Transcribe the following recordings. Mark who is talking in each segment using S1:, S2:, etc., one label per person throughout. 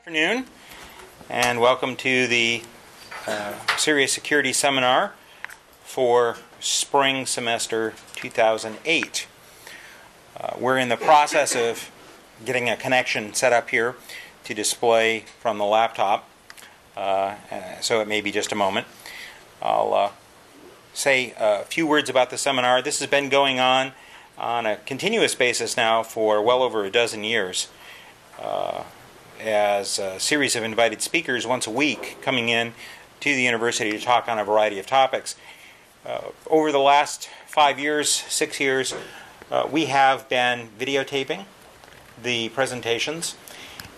S1: Afternoon, and welcome to the CERIAS Security Seminar for Spring Semester 2008. We're in the process of getting a connection set up here to display from the laptop, so it may be just a moment. I'll say a few words about the seminar. This has been going on a continuous basis now for well over a dozen years. As a series of invited speakers once a week coming in to the university to talk on a variety of topics. Over the last 5 years, 6 years, we have been videotaping the presentations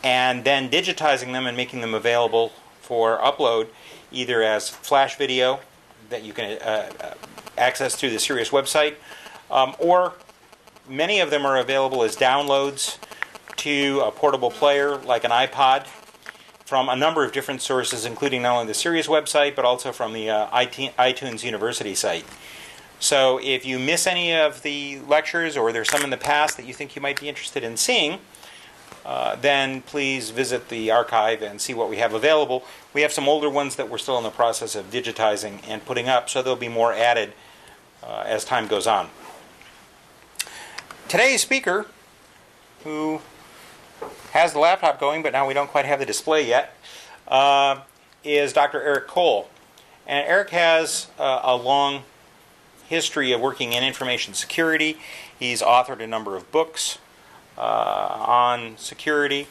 S1: and then digitizing them and making them available for upload either as flash video that you can access through the CERIAS website, or many of them are available as downloads to a portable player like an iPod from a number of different sources, including not only the CERIAS website but also from the iTunes University site. So if you miss any of the lectures or there's some in the past that you think you might be interested in seeing, then please visit the archive and see what we have available. We have some older ones that we're still in the process of digitizing and putting up, so there'll be more added as time goes on. Today's speaker, who has the laptop going, but now we don't quite have the display yet, is Dr. Eric Cole. And Eric has a long history of working in information security. He's authored a number of books on security.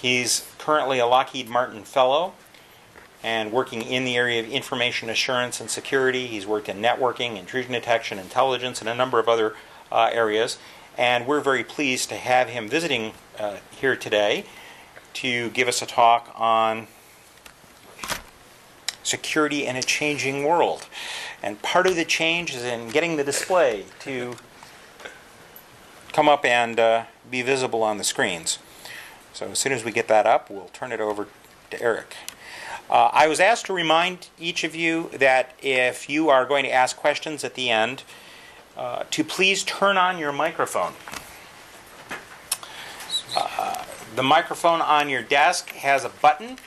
S1: He's currently a Lockheed Martin Fellow and working in the area of information assurance and security. He's worked in networking, intrusion detection, intelligence, and a number of other areas. And we're very pleased to have him visiting here today to give us a talk on security in a changing world. And part of the change is in getting the display to come up and be visible on the screens. So as soon as we get that up, we'll turn it over to Eric. I was asked to remind each of you that if you are going to ask questions at the end, to please turn on your microphone. The microphone on your desk has a button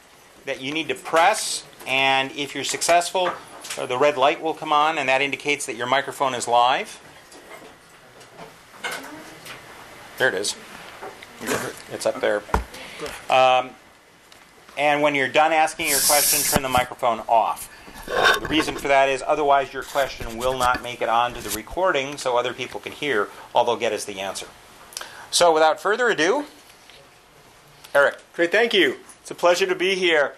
S1: that you need to press, and if you're successful, the red light will come on, and that indicates that your microphone is live. There it is. It's up there. And when you're done asking your question, turn the microphone off. The reason for that is otherwise your question will not make it onto the recording so other people can hear. All they'll get is the answer. So without further ado, Eric.
S2: Great, thank you. It's a pleasure to be here.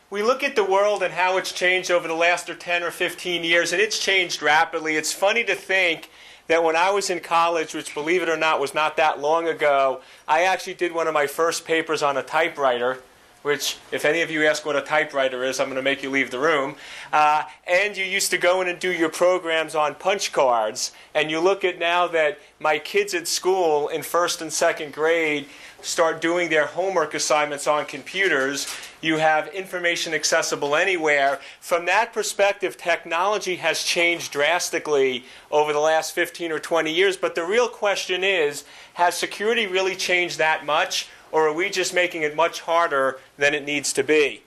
S2: We look at the world and how it's changed over the last 10 or 15 years, and it's changed rapidly. It's funny to think that when I was in college, which believe it or not was not that long ago, I actually did one of my first papers on a typewriter, which, if any of you ask what a typewriter is, I'm going to make you leave the room. And you used to go in and do your programs on punch cards. And you look at now that my kids at school in first and second grade start doing their homework assignments on computers. You have information accessible anywhere. From that perspective, technology has changed drastically over the last 15 or 20 years. But the real question is, has security really changed that much? Or are we just making it much harder than it needs to be?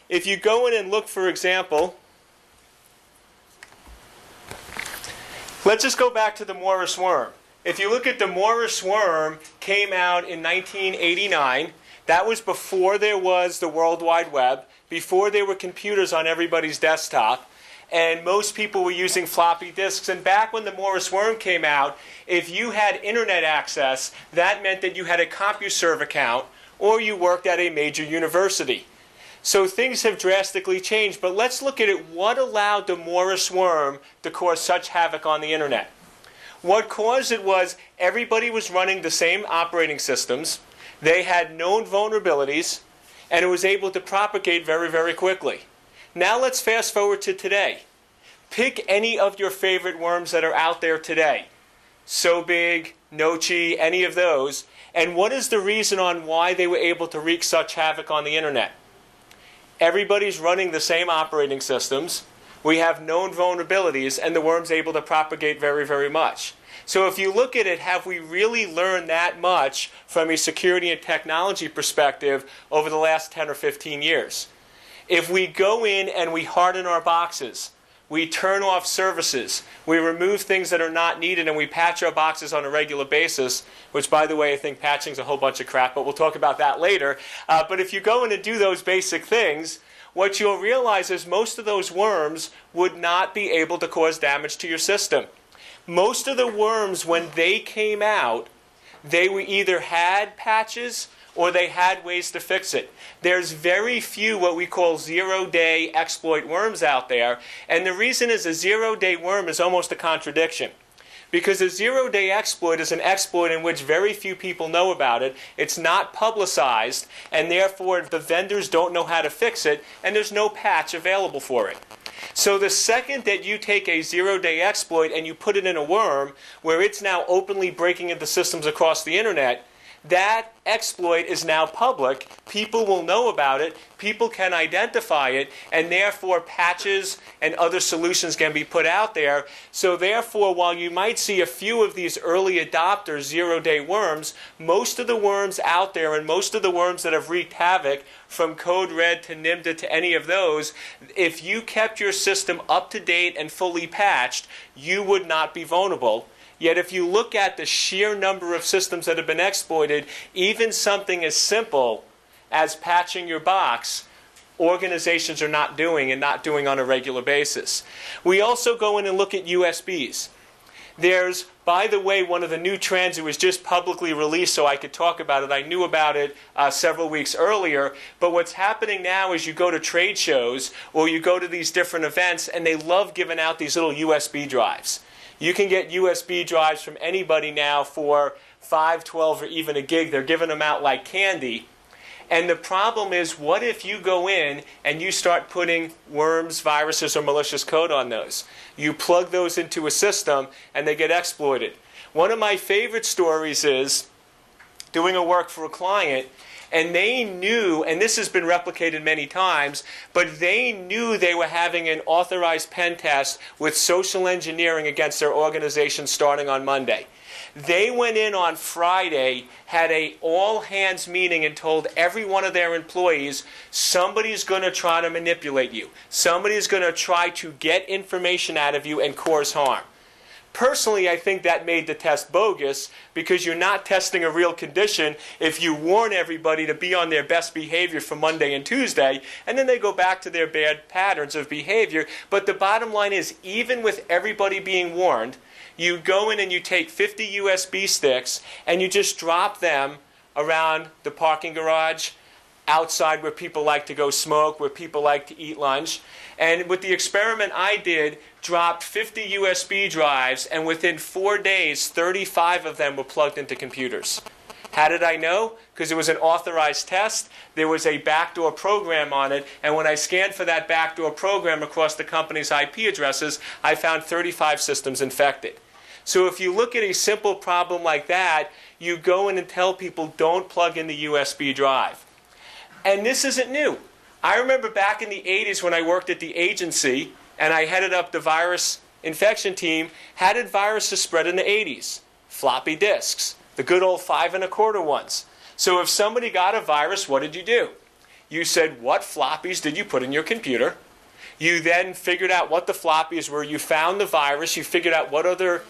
S2: If you go in and look, for example, let's just go back to the Morris worm. If you look at the Morris worm, came out in 1989. That was before there was the World Wide Web, before there were computers on everybody's desktop. And most people were using floppy disks. And back when the Morris worm came out, if you had internet access, that meant that you had a CompuServe account or you worked at a major university. So things have drastically changed. But let's look at it. What allowed the Morris worm to cause such havoc on the internet? What caused it was everybody was running the same operating systems. They had known vulnerabilities, and it was able to propagate very, very quickly. Now let's fast forward to today. Pick any of your favorite worms that are out there today. SoBig, Nochi, any of those. And what is the reason on why they were able to wreak such havoc on the internet? Everybody's running the same operating systems. We have known vulnerabilities, and the worm's able to propagate very, very much. So if you look at it, have we really learned that much from a security and technology perspective over the last 10 or 15 years? If we go in and we harden our boxes, we turn off services, we remove things that are not needed, and we patch our boxes on a regular basis, which, by the way, I think patching is a whole bunch of crap, but we'll talk about that later. But if you go in and do those basic things, what you'll realize is most of those worms would not be able to cause damage to your system. Most of the worms, when they came out, they were either had patches or they had ways to fix it. There's very few what we call zero-day exploit worms out there, and the reason is a zero-day worm is almost a contradiction. Because a zero-day exploit is an exploit in which very few people know about it, it's not publicized, and therefore the vendors don't know how to fix it, and there's no patch available for it. So the second that you take a zero-day exploit and you put it in a worm, where it's now openly breaking into systems across the internet, that exploit is now public. People will know about it. People can identify it. And therefore, patches and other solutions can be put out there. So therefore, while you might see a few of these early adopters, zero-day worms, most of the worms out there and most of the worms that have wreaked havoc, from Code Red to NIMDA to any of those, if you kept your system up to date and fully patched, you would not be vulnerable. Yet if you look at the sheer number of systems that have been exploited, even something as simple as patching your box, organizations are not doing and not doing on a regular basis. We also go in and look at USBs. There's, by the way, one of the new trends, it was just publicly released so I could talk about it. I knew about it several weeks earlier. But what's happening now is you go to trade shows or you go to these different events and they love giving out these little USB drives. You can get USB drives from anybody now for 5, 12, or even a gig. They're giving them out like candy. And the problem is, what if you go in and you start putting worms, viruses, or malicious code on those? You plug those into a system and they get exploited. One of my favorite stories is doing a work for a client, and they knew, and this has been replicated many times, but they knew they were having an authorized pen test with social engineering against their organization starting on Monday. They went in on Friday, had an all-hands meeting, and told every one of their employees, somebody's going to try to manipulate you. Somebody's going to try to get information out of you and cause harm. Personally, I think that made the test bogus because you're not testing a real condition if you warn everybody to be on their best behavior for Monday and Tuesday, and then they go back to their bad patterns of behavior. But the bottom line is, even with everybody being warned, you go in and you take 50 USB sticks and you just drop them around the parking garage, outside where people like to go smoke, where people like to eat lunch. And with the experiment I did, dropped 50 USB drives, and within 4 days, 35 of them were plugged into computers. How did I know? Because it was an authorized test. There was a backdoor program on it, and when I scanned for that backdoor program across the company's IP addresses, I found 35 systems infected. So if you look at a simple problem like that, you go in and tell people, don't plug in the USB drive. And this isn't new. I remember back in the 80s when I worked at the agency and I headed up the virus infection team. How did viruses spread in the 80s? Floppy disks, the good old 5 1/4 ones. So if somebody got a virus, what did you do? You said, what floppies did you put in your computer? You then figured out what the floppies were. You found the virus. You figured out what other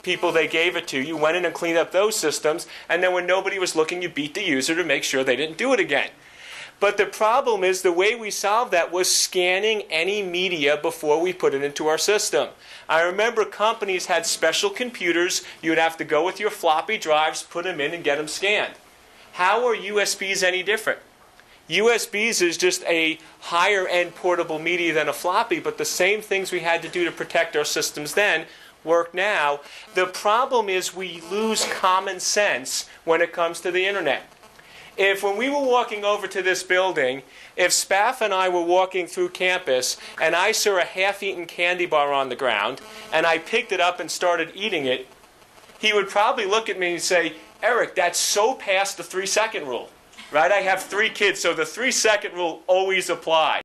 S2: people they gave it to. You went in and cleaned up those systems. And then when nobody was looking, you beat the user to make sure they didn't do it again. But the problem is the way we solved that was scanning any media before we put it into our system. I remember companies had special computers. You would have to go with your floppy drives, put them in, and get them scanned. How are USBs any different? USBs is just a higher-end portable media than a floppy, but the same things we had to do to protect our systems then work now. The problem is we lose common sense when it comes to the internet. If when we were walking over to this building, if Spaff and I were walking through campus and I saw a half-eaten candy bar on the ground and I picked it up and started eating it, he would probably look at me and say, Eric, that's so past the 3-second rule. Right? I have 3 kids, so the 3-second rule always applies.